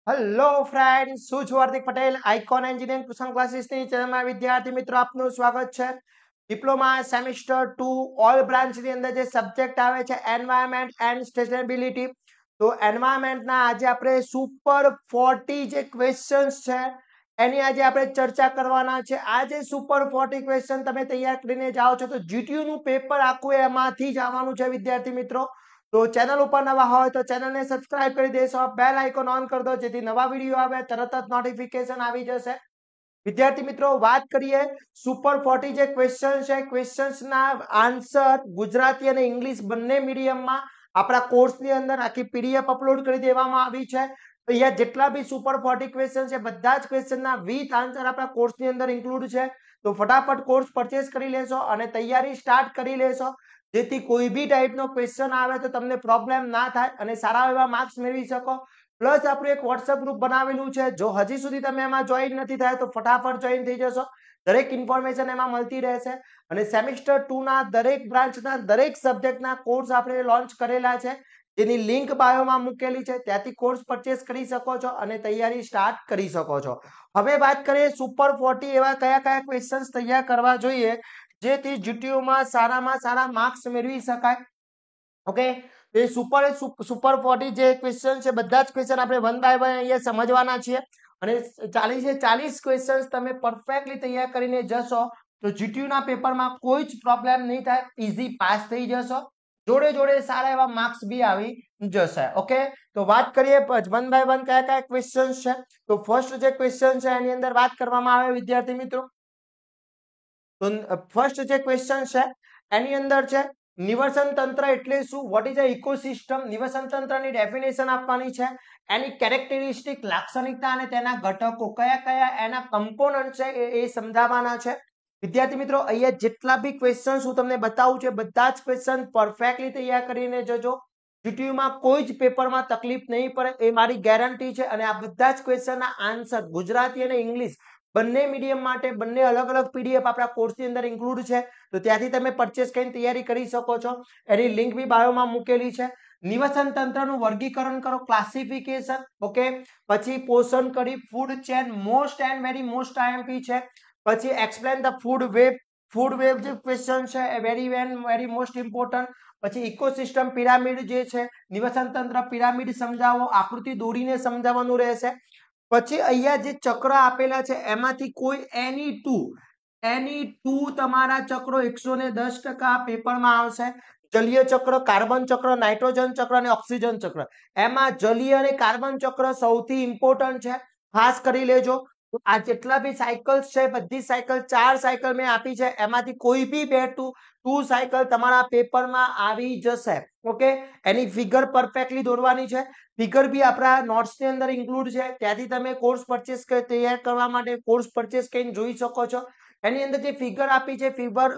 Hello friend, શું છું Hardik Patel icon engineering tuition ક્લાસીસની ચેનલમાં વિદ્યાર્થી મિત્રો આપનું સ્વાગત છે. ડિપ્લોમા સેમિસ્ટર 2 ઓલ બ્રાન્ચની અંદર જે સબ્જેક્ટ આવે છે એન્વાયરમેન્ટ એન્ડ સસ્ટેનેબિલિટી, તો એન્વાયરમેન્ટના આજે આપણે સુપર 40 જે ક્વેશ્ચન્સ છે એની આજે આપણે ચર્ચા કરવાના છે. આ જે સુપર 40 ક્વેશ્ચન તમે તૈયાર કરીને જાઓ છો તો જીટીયુ નું પેપર આખું એમાંથી જ આવવાનું છે વિદ્યાર્થી મિત્રો. તો ચેનલ ઉપર નવા હોય તો ચેનલને સબસ્ક્રાઇબ કરી દેશો, બેલ આઇકોન ઓન કરી દો જેથી નવા વિડીયો આવે તરત જ નોટિફિકેશન આવી જશે. વિદ્યાર્થી મિત્રો, વાત કરીએ સુપર 40 જે ક્વેશ્ચન છે, ક્વેશ્ચન્સના આન્સર ગુજરાતી અને ઇંગ્લિશ બંને મીડિયમમાં આપણા કોર્સની અંદર આખી પીડીએફ અપલોડ કરી દેવામાં આવી છે. તો અહીંયા જેટલા બી સુપર 40 ક્વેશ્ચન છે બધા જ ક્વેશ્ચનના વિથ આન્સર આપણા કોર્સની અંદર ઇન્ક્લુડ છે. તો ફટાફટ કોર્સ પરચેસ કરી લેશો અને તૈયારી સ્ટાર્ટ કરી લેશો જેથી કોઈ બી ટાઈપનો ક્વેશ્ચન આવે તો તમને પ્રોબ્લેમ ના થાય અને સારા એવા માર્ક્સ મેળવી શકો. પ્લસ આપણું એક વોટ્સએપ ગ્રુપ બનાવેલું છે, જો હજી સુધી તમે એમાં જોઈન નથી થયા તો ફટાફટ જોઈન થઈ જશો. દરેક ઇન્ફોર્મેશન એમાં મળતી રહેશે અને સેમિસ્ટર 2 ના દરેક બ્રાન્ચના દરેક સબ્જેક્ટના કોર્સ આપણે લોન્ચ કરેલા છે જેની લિંક બાયોમાં મૂકેલી છે, ત્યાંથી કોર્સ પરચેસ કરી શકો છો અને તૈયારી સ્ટાર્ટ કરી શકો છો. હવે વાત કરીએ સુપર 40 એવા કયા કયા ક્વેશ્ચન્સ તૈયાર કરવા જોઈએ જેથી જીટીયુમાં સારામાં સારા માર્ક્સ મેળવી શકાય. ઓકે, તો એ સુપર 40 જે ક્વેશ્ચન છે બધા જ ક્વેશ્ચન આપણે વન બાય વન અહીંયા સમજવાના છીએ અને 40 ક્વેશ્ચન્સ તમે પરફેક્ટલી તૈયાર કરીને જશો તો જીટીયુ ના પેપરમાં કોઈ જ પ્રોબ્લેમ નહીં થાય, ઈઝી પાસ થઈ જશો. જોડે જોડે સારા એવા માર્ક્સ બી આવી જશે. ઓકે, તો વાત કરીએ વન બાય વન કયા કયા ક્વેશ્ચન્સ છે. તો ફર્સ્ટ જે ક્વેશ્ચન છે એની અંદર વાત કરવામાં આવે વિદ્યાર્થી મિત્રો, તો ફર્સ્ટ જે ક્વેશ્ચન છે એની અંદર છે નિવસન તંત્ર એટલે શું, વોટ ઇઝ અ ઇકોસિસ્ટમ. નિવસન તંત્રની ડેફિનેશન આપવાની છે, એની કેરેક્ટરિસ્ટિક લાક્ષણિકતા અને તેના ઘટકો કયા કયા એના કમ્પોનન્ટ છે એ સમજાવવાના છે. વિદ્યાર્થી મિત્રો, અહીંયા જેટલા બી ક્વેશ્ચન હું તમને બતાવું છું બધા જ ક્વેશ્ચન પરફેક્ટલી તૈયાર કરીને જજો. જીટીયુમાં કોઈ જ પેપરમાં તકલીફ નહીં પડે એ મારી ગેરંટી છે અને આ બધા જ ક્વેશ્ચનના આન્સર ગુજરાતી અને ઇંગ્લિશ બંને મીડિયમ માટે બંને અલગ અલગ પીડીએફ આપણા કોર્સની અંદર ઇન્ક્લુડ છે, તો ત્યાંથી તમે પરચેસ કરીને તૈયારી કરી શકો છો. એની લિંક બી બાયોમાં મૂકેલી છે. નિવસન તંત્રનું વર્ગીકરણ કરો, ક્લાસિફિકેશન. ઓકે, પછી પોષણ કરી, food chain, most and very most IMP છે. પછી એક્સપ્લેન ધ ફૂડ વેબ જે ક્વેશ્ચન છે એ વેરી મોસ્ટ ઇમ્પોર્ટન્ટ. પછી ઇકોસિસ્ટમ પિરામિડ જે છે, નિવસન તંત્ર પિરામિડ સમજાવો, આકૃતિ દોરીને સમજાવવાનું રહેશે. પછી અહીંયા જે ચક્ર આપેલા છે એમાંથી કોઈ એની ટુ તમારા ચક્રો 110% પેપરમાં આવશે. જલીય ચક્ર, કાર્બન ચક્ર, નાઇટ્રોજન ચક્ર અને ઓક્સિજન ચક્ર. એમાં જલીય અને કાર્બન ચક્ર સૌથી ઇમ્પોર્ટન્ટ છે, ખાસ કરી લેજો. આ જેટલા બી સાયકલ્સ છે બધી સાયકલ 4 સાયકલ મેં આપી છે, એમાંથી કોઈ બી ટુ સાયકલ તમારા પેપરમાં આવી જશે. ઓકે, એની ફિગર પરફેક્ટલી દોરવાની છે. ફિગર બી આપણા નોટ્સની અંદર ઇન્ક્લુડ છે, ત્યાંથી તમે કોર્સ પરચેસ તૈયાર કરવા માટે કોર્સ પરચેસ કરીને જોઈ શકો છો. એની અંદર જે ફિગર આપી છે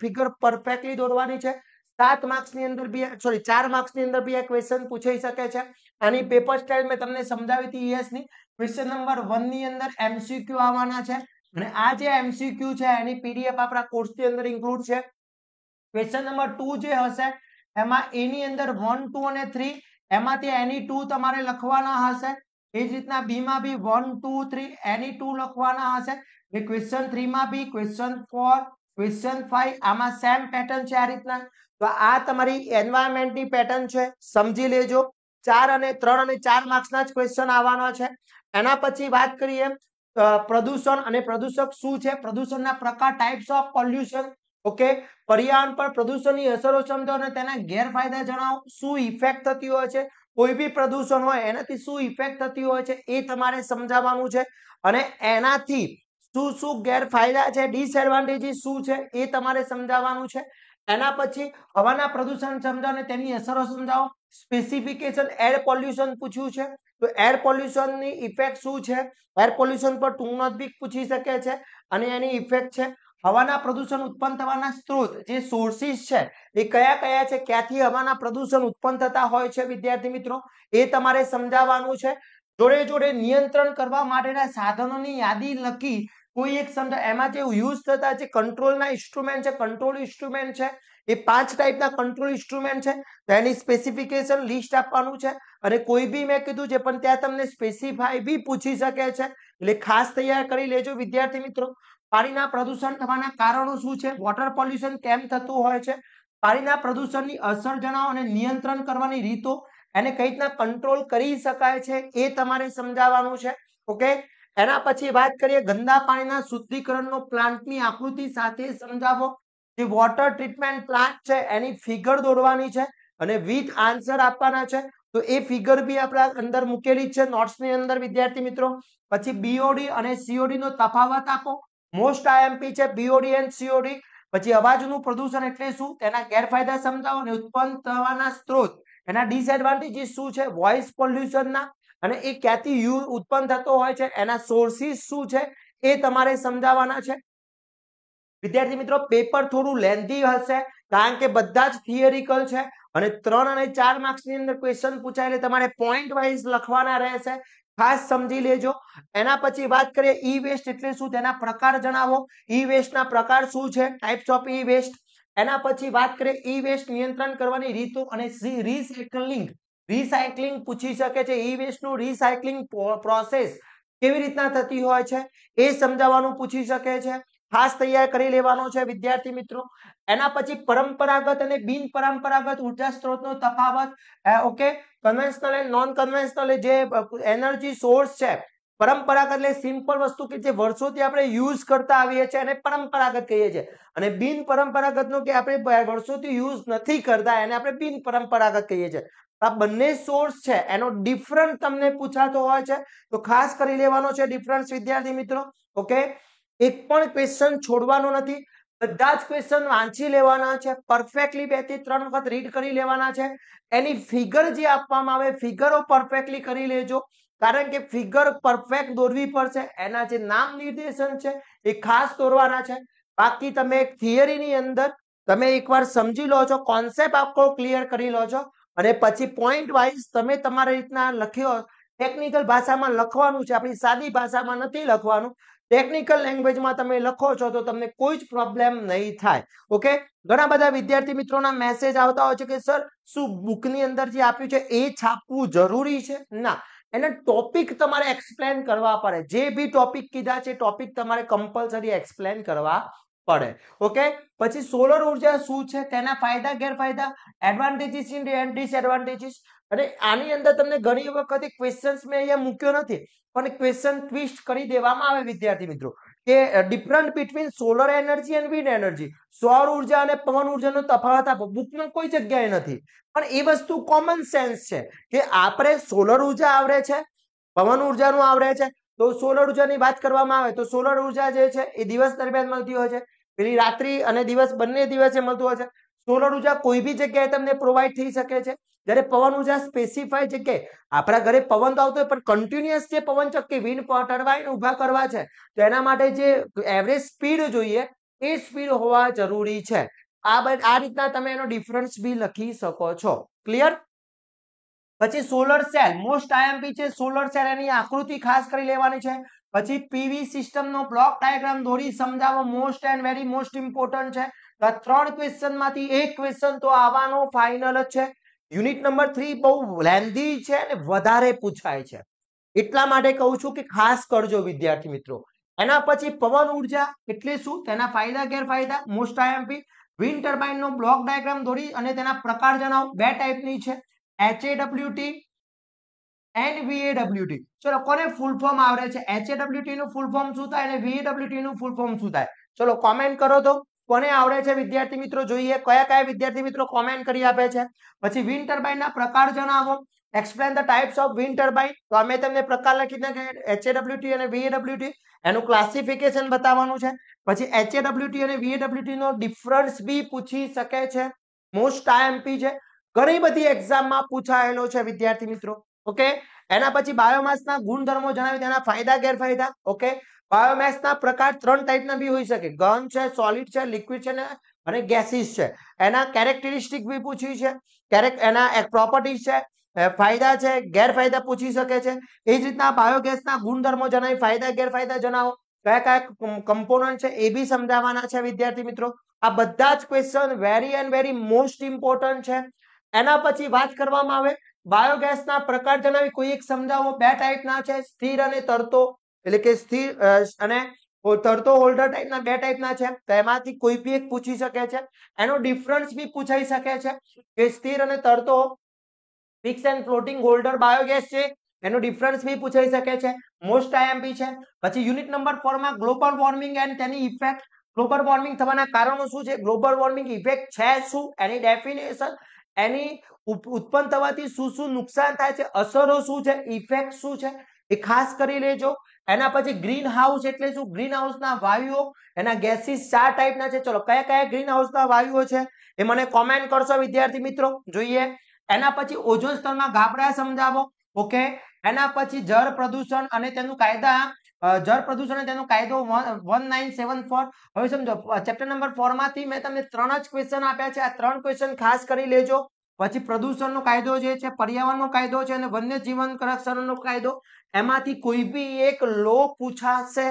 ફિગર પરફેક્ટલી દોરવાની છે. 7 માર્ક્સની અંદર બી 4 માર્ક્સની અંદર બી આ ક્વેશ્ચન પૂછાઈ શકે છે. આની પેપર સ્ટાઇલ મેં તમને સમજાવી હતી યસની. ક્વેશ્ચન નંબર 1 ની અંદર એમસીક્યુ આવવાના છે અને આ જે એમસીક્યુ છે એની પીડીએફ આપણા કોર્સની અંદર ઇન્ક્લુડ છે. ક્વેશ્ચન નંબર 2 જે હશે એમાં એની અંદર 1 2 અને 3 એમાંથી એની 2 તમારે લખવાના હશે. એ જ રીતના બી માં બી 1 2 3 એની 2 લખવાના હશે. એ ક્વેશ્ચન 3 માં બી, ક્વેશ્ચન 4, ક્વેશ્ચન 5 આમાં સેમ પેટર્ન છે આ રીતના. તો આ તમારી એન્વાયરમેન્ટની પેટર્ન છે, સમજી લેજો. 3 અને 4 માર્ક્સના જ ક્વેશ્ચન આવવાના છે. એના પછી વાત કરીએ પ્રદૂષણ અને પ્રદૂષક શું છે, પ્રદૂષણના પ્રકાર, ટાઇપ્સ ઓફ પોલ્યુશન. ઓકે, પર્યાવરણ પર પ્રદૂષણની અસરો સમજો અને તેના ગેરફાયદા જણાવો. શું ઇફેક્ટ થતી હોય છે, કોઈ બી પ્રદૂષણ હોય એનાથી શું ઇફેક્ટ થતી હોય છે એ તમારે સમજાવવાનું છે અને એનાથી શું શું ગેરફાયદા છે, ડિસએડવાન્ટેજીસ શું છે એ તમારે સમજાવવાનું છે. એના પછી હવાના પ્રદૂષણ સમજાવો અને તેની અસરો સમજાવો. સ્પેસિફિકેશન એર પોલ્યુશન પૂછ્યું છે, તો એર પોલ્યુશનની ઇફેક્ટ શું છે, એર પોલ્યુશન પર ટૂંકમાં બી પૂછી શકે છે અને એની ઇફેક્ટ છે. હવાના પ્રદૂષણ ઉત્પન્ન થવાના સ્ત્રોત જે સોર્સિસ છે એ કયા કયા છે, ક્યાંથી હવાના પ્રદૂષણ ઉત્પન્ન થતા હોય છે વિદ્યાર્થી મિત્રો એ તમારે સમજાવવાનું છે. જોડે જોડે નિયંત્રણ કરવા માટેના સાધનોની યાદી લખી કોઈ એક સમજા, એમાં જે યુઝ થતા જે કંટ્રોલના ઇન્સ્ટ્રુમેન્ટ છે, કંટ્રોલ ઇન્સ્ટ્રુમેન્ટ છે એ 5 ટાઈપના કંટ્રોલ ઇન્સ્ટ્રુમેન્ટ છે, તો એની સ્પેસિફિકેશન લિસ્ટ આપવાનું છે અને કોઈ બી મેં કીધું છે પણ ત્યાં તમને સ્પેસિફાઈ બી પૂછી શકે છે, એટલે ખાસ તૈયાર કરી લેજો વિદ્યાર્થી મિત્રો. પાણીના પ્રદૂષણ થવાના કારણો શું છે, વોટર પોલ્યુશન કેમ થતું હોય છે, પાણીના પ્રદૂષણની અસર જણાવો અને નિયંત્રણ કરવાની રીતો, એને કઈ રીતના કંટ્રોલ કરી શકાય છે એ તમારે સમજાવવાનું છે. ઓકે, એના પછી વાત કરીએ ગંદા પાણીના શુદ્ધિકરણનો પ્લાન્ટની આકૃતિ સાથે સમજાવો. જે વોટર ટ્રીટમેન્ટ પ્લાન્ટ છે એની ફિગર દોરવાની છે અને વિથ આન્સર આપવાના છે. તો એ ફિગર બી આપણા અંદર મૂકેલી છે નોટ્સની અંદર વિદ્યાર્થી મિત્રો. પછી બીઓડી અને સીઓડી નો તફાવત આપો. મોસ્ટ આઈએમપી છે બીઓડી એન્ડ સીઓડી. પછી અવાજનું પ્રદૂષણ એટલે શું, તેના ગેરફાયદા સમજાવો અને ઉત્પન્ન થવાના સ્ત્રોત, એના ડિસએડવાન્ટેજીસ શું છે વોઇસ પોલ્યુશનના, અને એ ક્યાંથી ઉત્પન્ન થતો હોય છે, એના સોર્સિસ શું છે એ તમારે સમજાવવાના છે. વિદ્યાર્થી મિત્રો પેપર થોડું લેન્ધી હશે કારણ કે બધા જ થિયરિકલ છે અને 3 અને 4 માર્ક્સની અંદર ક્વેશ્ચન પૂછાય એટલે તમારે પોઈન્ટ વાઇઝ લખવાના રહેશે, ખાસ સમજી લેજો. એના પછી વાત કરીએ ઈ વેસ્ટ એટલે શું, તેના પ્રકાર જણાવો. ઈ વેસ્ટ ના પ્રકાર શું છે, ટાઇપ્સ ઓફ ઈ વેસ્ટ. એના પછી વાત કરીએ ઈ વેસ્ટ નિયંત્રણ કરવાની રીતો અને રિસાયકલિંગ પૂછી શકે છે. ઈ વેસ્ટ નું રિસાયકલિંગ પ્રોસેસ કેવી રીતના થતી હોય છે એ સમજાવવાનું પૂછી શકે છે, ખાસ તૈયાર કરી લેવાનો છે વિદ્યાર્થી મિત્રો. એના પછી પરંપરાગત અને બિન પરંપરાગત ઉર્જા સ્ત્રોતનો તફાવત. ઓકે, કન્વેન્શનલ અને નોન કન્વેન્શનલ જે એનર્જી સોર્સ છે, પરંપરાગત એટલે સિમ્પલ વસ્તુ કે જે વર્ષોથી આપણે યુઝ કરતા આવીએ છીએ એને પરંપરાગત કહીએ છીએ, અને બિન પરંપરાગતનો કે આપણે વર્ષોથી યુઝ નથી કરતા એને આપણે બિન પરંપરાગત કહીએ છીએ. આ બંને સોર્સ છે એનો ડિફરન્ટ તમને પૂછાતો હોય છે, તો ખાસ કરી લેવાનો છે ડિફરન્સ વિદ્યાર્થી મિત્રો. ઓકે, એક પણ ક્વેશ્ચન છોડવાનો નથી, બધા જ ક્વેશ્ચન વાંચી લેવાના છે, પરફેક્ટલી 2 થી 3 વખત રીડ કરી લેવાના છે. એની ફિગર જે આપવામાં આવે ફિગરો પરફેક્ટલી કરી લેજો, કારણ કે ફિગર પરફેક્ટ દોરવી પડશે. એના જે નામ નિર્દેશન છે એ ખાસ દોરવાના છે. બાકી તમે એક થિયરીની અંદર તમે એકવાર સમજી લો છો, કોન્સેપ્ટ આખો ક્લિયર કરી લો છો અને પછી પોઈન્ટ વાઇઝ તમે તમારી રીતના લખ્યો. ટેકનિકલ ભાષામાં લખવાનું છે, આપણી સાદી ભાષામાં નથી લખવાનું. ટેકનિકલ લેંગ્વેજમાં તમે લખો છો તો તમને કોઈ જ પ્રોબ્લેમ નહીં થાય. ઓકે, ઘણા બધા વિદ્યાર્થી મિત્રોના મેસેજ આવતા હોય છે કે સર શું બુકની અંદર જે આપ્યું છે એ છાપવું જરૂરી છે? ના, એને ટોપિક તમારે એક્સપ્લેન કરવા પડે. જે બી ટોપિક કીધા છે ટોપિક તમારે કમ્પલસરી એક્સપ્લેન કરવા પડે. ઓકે, પછી સોલર ઉર્જા શું છે, તેના ફાયદા ગેરફાયદા, એડવાન્ટેજીસ એન્ડ ડિસએડવાન્ટેજીસ. અને આની અંદર તમને ઘણી વખત ક્વેશ્ચન્સ મેં અહીંયા મૂક્યો નથી પણ ક્વેશ્ચન ટ્વિસ્ટ કરી દેવામાં આવે વિદ્યાર્થી મિત્રો, કે different between solar energy and wind energy. સૌર ઉર્જા અને પવન ઉર્જાનો તફાવત આપો. બુકમાં કોઈ જગ્યાએ નથી પણ એ વસ્તુ કોમન સેન્સ છે કે આપણે સોલર ઉર્જા આવડે છે, પવન ઉર્જાનું આવડે છે, તો સોલર ઉર્જાની વાત કરવામાં આવે તો સોલર ઉર્જા જે છે એ દિવસ દરમિયાન મળતી હોય છે, પેલી રાત્રિ અને દિવસ બંને દિવસે મળતું હોય છે. સોલર ઉર્જા કોઈ બી જગ્યાએ તમને પ્રોવાઈડ થઈ શકે છે, જ્યારે પવન ઉર્જા સ્પેસિફાઈ જગ્યાએ. આપણા ઘરે પવન તો આવતો હોય પણ કન્ટિન્યુઅસ જે પવન ચક્કી વિન્ડ ટર્બાઇન ઉભા કરવા છે તો એના માટે જે એવરેજ સ્પીડ જોઈએ એ સ્પીડ હોવા જરૂરી છે. આ રીતના તમે એનો ડિફરન્સ બી લખી શકો છો. ક્લિયર? પછી સોલર સેલ મોસ્ટ આઈએમપી છે. સોલર સેલ એની આકૃતિ ખાસ કરી લેવાની છે. પછી પીવી સિસ્ટમનો બ્લોક ડાયાગ્રામ દોરી સમજાવો. Most and very most important છે. તો આ 3 ક્વેશ્ચન માંથી એક ક્વેશ્ચન તો આવવાનો ફાઇનલ જ છે. યુનિટ નંબર 3 બહુ લેન્ધી છે અને વધારે પૂછાય છે, એટલા માટે કહું છું કે ખાસ કરજો વિદ્યાર્થી મિત્રો. એના પછી પવન ઉર્જા એટલે શું, તેના ફાયદા ગેરફાયદા, મોસ્ટ આઈએમપી. વિન્ડ ટર્બાઇન નો બ્લોક ડાયાગ્રામ દોરી અને તેના પ્રકાર જણાવો. 2 ટાઈપની છે, HAWT એન્ડ VAWT. ચલો, કોને ફૂલ ફોર્મ આવડે છે? HAWT નું ફૂલ ફોર્મ શું થાય અને VAWT નું ફૂલ ફોર્મ શું થાય? ચલો કોમેન્ટ કરો તો કોને આવડે છે વિદ્યાર્થી મિત્રો, જોઈએ કયા કયા વિદ્યાર્થી મિત્રો કોમેન્ટ કરી આપે છે. પછી વિન્ડ ટર્બાઇન ના પ્રકાર જણાવો. Explain the types of wind turbine. તો અમે તમને પ્રકાર લખી નાખ્યા HAWT અને VAWT, એનું ક્લાસિફિકેશન બતાવવાનું છે. પછી HAWT અને VAWT નો ડિફરન્સ બી પૂછી શકે છે, મોસ્ટ આઈએમપી છે, ઘણી બધી એક્ઝામમાં પૂછાયેલો છે વિદ્યાર્થી મિત્રો. ઓકે, એના પછી બાયોમાસના ગુણધર્મો જણાવી, તેના ફાયદા ગેરફાયદા. ઓકે, બાયોમાસના પ્રકાર 3 ટાઈપના બી હોઈ શકે, ઘન છે, સોલિડ છે, લિક્વિડ છે અને ગેસીસ છે. એના કેરેક્ટરિસ્ટિક બી પૂછી છે, એના પ્રોપર્ટીઝ છે, ફાયદા છે, ગેરફાયદા પૂછી શકે છે. એ જ રીતના બાયોગેસના ગુણધર્મો જણાવી, ફાયદા ગેરફાયદા જણાવો, કયા કયા કમ્પોનન્ટ છે એ બી સમજાવવાના છે વિદ્યાર્થી મિત્રો. આ બધા જ question very and very most important છે. એના પછી વાત કરવામાં આવે બાયોગેસના પ્રકાર જણાવી કોઈ એક સમજાવો. બે ટાઈપના છે, સ્થિર અને તરતો, એટલે કે સ્થિર અને તરતો હોલ્ડર ટાઈપના બે ટાઈપના છે. તો એમાંથી કોઈ બી એક પૂછી શકે છે. એનો ડિફરન્સ બી પૂછાઈ શકે છે કે સ્થિર અને તરતો fix and floating holder biogas છે, એનો ડિફરન્સ બી પૂછાઈ શકે છે. મોસ્ટ આઈએમપી છે. પછી યુનિટ નંબર 4 માં ગ્લોબલ વોર્મિંગ એન્ડ તેની ઇફેક્ટ. ગ્લોબલ વોર્મિંગ થવાના કારણો શું છે, ગ્લોબલ વોર્મિંગ ઇફેક્ટ છે શું, એની ડેફિનેશન, એની ઉત્પન્ન થવાથી શું શું નુકસાન થાય છે, અસરો શું છે, ઇફેક્ટ શું છે, એ ખાસ કરી લેજો. એના પછી ગ્રીન હાઉસ એટલે શું, ગ્રીન હાઉસના વાયુઓ, એના ગેસીસ 4 ટાઈપના છે. ચલો કયા કયા ગ્રીન હાઉસના વાયુઓ છે એ મને કોમેન્ટ કરશો વિદ્યાર્થી મિત્રો. જોઈએ. એના પછી ઓઝોન સ્તરમાં ગાબડા સમજાવો. ઓકે. એના પછી જળ પ્રદૂષણ અને તેનું કાયદા, જળ પ્રદૂષણ અને તેનો કાયદો 1974. હવે સમજો ચેપ્ટર નંબર 4 માંથી મેં તમને 3 જ ક્વેશ્ચન આપ્યા છે. આ 3 ક્વેશ્ચન ખાસ કરી લેજો. પછી પ્રદૂષણનો કાયદો જે છે, પર્યાવરણનો કાયદો છે અને વન્યજીવન સંરક્ષણનો કાયદો, એમાંથી કોઈ બી એક લો પૂછાશે,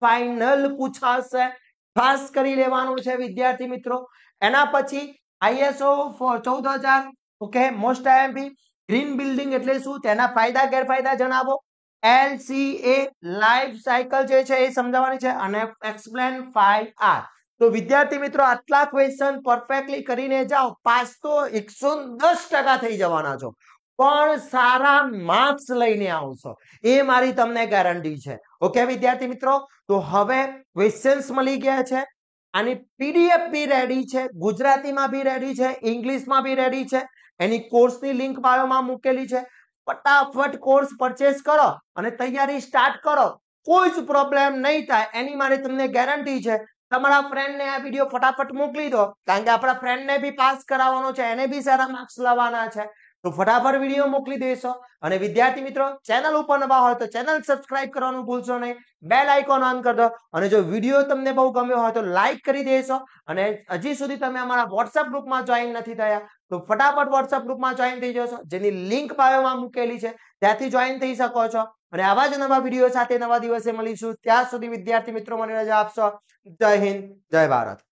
ફાઇનલ પૂછાશે, ખાસ કરી લેવાનું છે વિદ્યાર્થી મિત્રો. એના પછી ISO 14000. Okay. Most IMP. Green building એટલે શું, તેના ફાયદા ગેરફાયદા જણાવો. LCA લાઈફ સાયકલ જે છે એ સમજાવવાની છે અને એક્સપ્લેન 5R. તો વિદ્યાર્થી મિત્રો આટલા ક્વેશ્ચન પરફેક્ટલી કરીને જાઓ, પાસ તો 110% થઈ જવાના છો, પણ સારા માર્ક્સ લઈને આવશો, એ મારી તમને ગેરંટી છે. ઓકે વિદ્યાર્થી મિત્રો. તો હવે ક્વેશ્ચન્સ મળી ગયા છે, આની PDF બી રેડી છે, ગુજરાતીમાં બી રેડી છે, ઇંગ્લિશમાં બી રેડી છે. એની કોર્સની લિંક બાયોમાં મૂકેલી છે. ફટાફટ કોર્સ પરચેસ કરો અને તૈયારી સ્ટાર્ટ કરો. કોઈ જ પ્રોબ્લેમ નહીં થાય એની મારી તમને ગેરંટી છે. તમારા ફ્રેન્ડને આ વિડીયો ફટાફટ મોકલી દો, કારણ કે આપણા ફ્રેન્ડને બી પાસ કરાવવાનો છે, એને બી સારા માર્ક્સ લાવવાના છે. તો ફટાફટ વિડીયો મોકલી દેશો. અને વિદ્યાર્થી મિત્રો ચેનલ ઉપર નવા હોય તો ચેનલ સબસ્ક્રાઇબ કરવાનું ભૂલશો નહીં, બેલ આઇકોન ઓન કરી દો. અને જો વિડીયો તમને બહુ ગમ્યો હોય તો લાઈક કરી દેશો. અને હજી સુધી તમે અમારા વોટ્સએપ ગ્રુપમાં જોઈન નથી થયા તો ફટાફટ વોટ્સએપ ગ્રુપમાં જોઈન થઈ જશો, જેની લિંક બાયોમાં મૂકેલી છે, ત્યાંથી જોઈન થઈ શકો છો. અને આવા જ નવા વિડીયો સાથે નવા દિવસે મળીશું. ત્યાં સુધી વિદ્યાર્થી મિત્રો મને રજા આપશો. જય હિન્દ, જય ભારત.